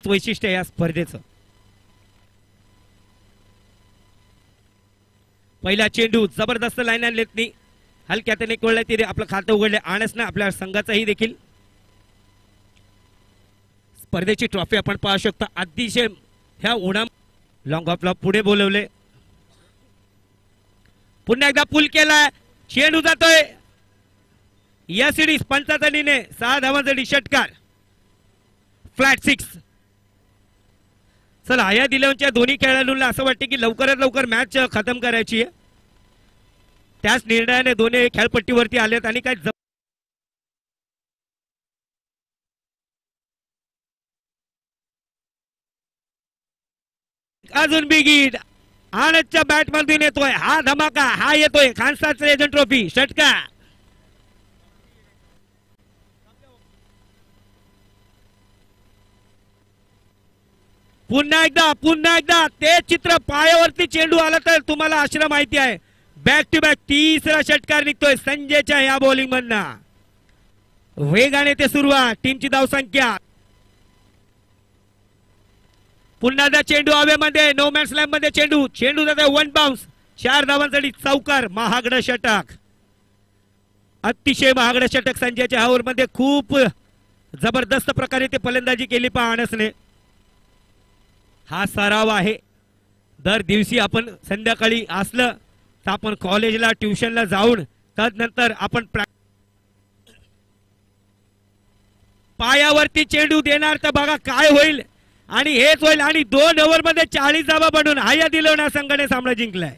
हेच वैशिष्ट्य या स्पर्धेचं. पहिला चेंडू जबरदस्त लाईन आणलेतनी हलक्या त्याने कोळला तिथे आपलं खातं उघडले आणसनं आपल्या संघाचाही देखील. स्पर्धेची ट्रॉफी आपण पाहू शकता. अतिशय ह्या उन्हा लॉंग ऑफला पुढे बोलवले. पुन्हा एकदा पुल केलाय. चेंडू जातोय या सिरीज पंचाचा निर्णय 6 धावांसाठी षटकार. फ्लॅट 6. चला या दिलेच्या दोन्ही खेळाडूंना असं वाटते की लवकरात लवकर मॅच खतम करायची आहे. त्याच निर्णयाने दोन्ही खेळपट्टीवरती आलेत आणि काय अजून बिगीड आनंदच्या बॅट मधून येतोय हा धमाका. हा येतोय खानसाद एजंट ट्रॉफी षटकार. पुन्हा एकदा ते चित्र पायावरती चेंडू आला तर तुम्हाला आश्रम माहिती आहे. बॅक टू बॅक तिसरा षटकार निघतोय संजयच्या या बॉलिंग मधनं. वेगाने ते सुरुवात टीमची धावसंख्या. पुन्हा एकदा चेंडू हवेमध्ये नो मॅन स्लॅम मध्ये चेंडू जातो 1 बाउन्स. 4 धावांसाठी चौकार. महागडं षटक. अतिशय महागडं षटक संजयच्या हावर मध्ये. खूप जबरदस्त प्रकारे ते फलंदाजी केली पाहणसने. हा सराव आहे. दर दिवशी आपण संध्याकाळी असलं तर आपण कॉलेजला ट्युशनला जाऊन त्यानंतर आपण पायावरती चेंडू देणार तर बघा काय होईल. आणि हेच होईल. आणि 2 ओव्हर मध्ये 40 धावा बनवून हाया दिलोना संघाने सामना जिंकलाय.